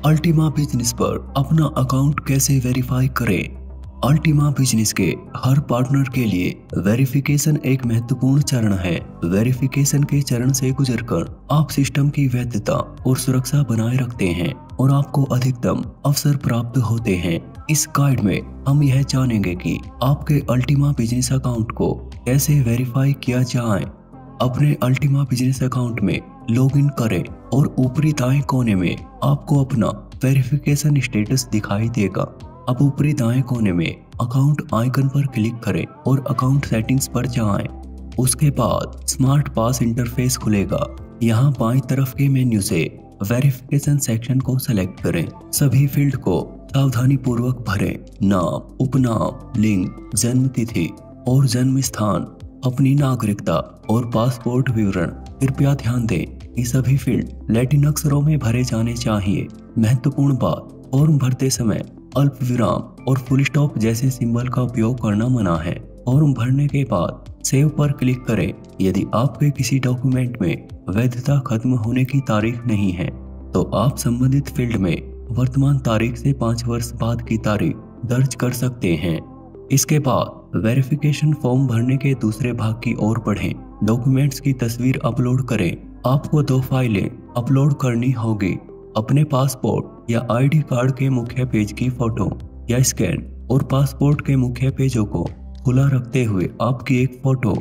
Ultima business पर अपना account कैसे वेरीफाई करें। अल्टीमा बिजनेस के हर पार्टनर के लिए वेरिफिकेशन एक महत्वपूर्ण चरण है। वेरिफिकेशन के चरण से गुजरकर आप सिस्टम की वैधता और सुरक्षा बनाए रखते हैं और आपको अधिकतम अवसर प्राप्त होते हैं। इस गाइड में हम यह जानेंगे कि आपके अल्टीमा बिजनेस अकाउंट को कैसे वेरीफाई किया जाए। अपने अल्टीमा बिजनेस अकाउंट में लॉगिन करें और ऊपरी दाएं कोने में आपको अपना वेरिफिकेशन स्टेटस दिखाई देगा। अब ऊपरी दाएं कोने में अकाउंट आइकन पर क्लिक करें और अकाउंट सेटिंग्स पर जाएं। उसके बाद स्मार्ट पास इंटरफेस खुलेगा। यहाँ बाईं तरफ के मेन्यू से वेरिफिकेशन सेक्शन को सेलेक्ट करें। सभी फील्ड को सावधानी पूर्वक भरें। नाम, उपनाम, लिंग, जन्म तिथि और जन्म स्थान, अपनी नागरिकता और पासपोर्ट विवरण। कृपया ध्यान दें कि सभी फील्ड लैटिन अक्षरों में भरे जाने चाहिए। महत्वपूर्ण बात, फॉर्म भरते समय अल्प विराम और फुल स्टॉप जैसे सिंबल का उपयोग करना मना है। फॉर्म भरने के बाद सेव पर क्लिक करें। यदि आपके किसी डॉक्यूमेंट में वैधता खत्म होने की तारीख नहीं है तो आप संबंधित फील्ड में वर्तमान तारीख से 5 वर्ष बाद की तारीख दर्ज कर सकते हैं। इसके बाद वेरिफिकेशन फॉर्म भरने के दूसरे भाग की ओर बढ़ें। डॉक्यूमेंट्स की तस्वीर अपलोड करें। आपको 2 फाइलें अपलोड करनी होगी। अपने पासपोर्ट या आईडी कार्ड के मुख्य पेज की फोटो या स्कैन और पासपोर्ट के मुख्य पेजों को खुला रखते हुए आपकी एक फोटो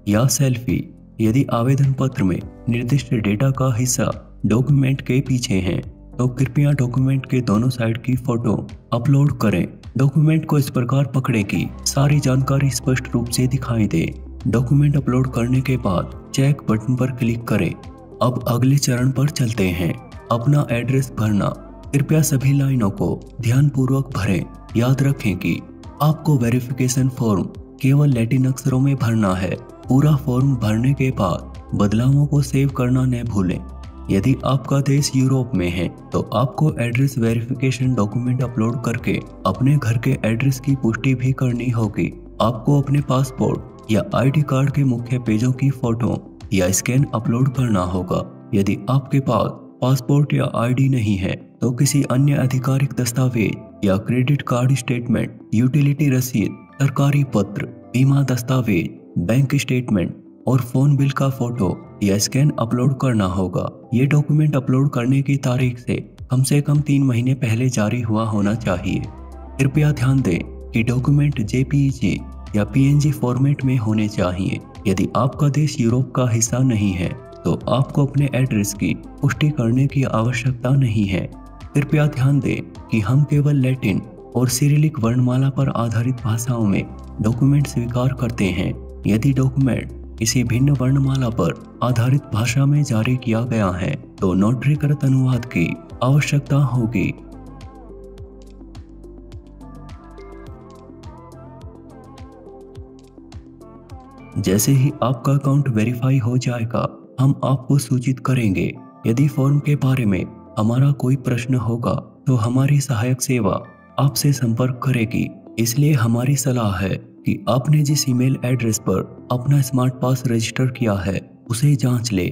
या सेल्फी। यदि आवेदन पत्र में निर्दिष्ट डेटा का हिस्सा डॉक्यूमेंट के पीछे है तो कृपया डॉक्यूमेंट के दोनों साइड की फोटो अपलोड करें। डॉक्यूमेंट को इस प्रकार पकड़ें कि सारी जानकारी स्पष्ट रूप से दिखाई दे। डॉक्यूमेंट अपलोड करने के बाद चेक बटन पर क्लिक करें। अब अगले चरण पर चलते हैं, अपना एड्रेस भरना। कृपया सभी लाइनों को ध्यानपूर्वक भरें। याद रखें कि आपको वेरिफिकेशन फॉर्म केवल लैटिन अक्षरों में भरना है। पूरा फॉर्म भरने के बाद बदलावों को सेव करना न भूलें। यदि आपका देश यूरोप में है तो आपको एड्रेस वेरिफिकेशन डॉक्यूमेंट अपलोड करके अपने घर के एड्रेस की पुष्टि भी करनी होगी। आपको अपने पासपोर्ट या आईडी कार्ड के मुख्य पेजों की फोटो या स्कैन अपलोड करना होगा। यदि आपके पास पासपोर्ट या आईडी नहीं है तो किसी अन्य आधिकारिक दस्तावेज या क्रेडिट कार्ड स्टेटमेंट, यूटिलिटी रसीद, सरकारी पत्र, बीमा दस्तावेज, बैंक स्टेटमेंट और फोन बिल का फोटो या स्कैन अपलोड करना होगा। ये डॉक्यूमेंट अपलोड करने की तारीख से कम 3 महीने पहले जारी हुआ होना चाहिए। कृपया ध्यान दें कि डॉक्यूमेंट जेपीईजी या पीएनजी फॉर्मेट में होने चाहिए। यदि आपका देश यूरोप का हिस्सा नहीं है तो आपको अपने एड्रेस की पुष्टि करने की आवश्यकता नहीं है। कृपया ध्यान दें कि हम केवल लैटिन और सिरिलिक वर्णमाला पर आधारित भाषाओं में डॉक्यूमेंट स्वीकार करते हैं। यदि डॉक्यूमेंट किसी भिन्न वर्णमाला पर आधारित भाषा में जारी किया गया है तो नोटरीकृत अनुवाद की आवश्यकता होगी। जैसे ही आपका अकाउंट वेरीफाई हो जाएगा हम आपको सूचित करेंगे। यदि फॉर्म के बारे में हमारा कोई प्रश्न होगा तो हमारी सहायक सेवा आपसे संपर्क करेगी। इसलिए हमारी सलाह है कि आपने जिस ईमेल एड्रेस पर अपना स्मार्ट पास रजिस्टर किया है उसे जांच ले।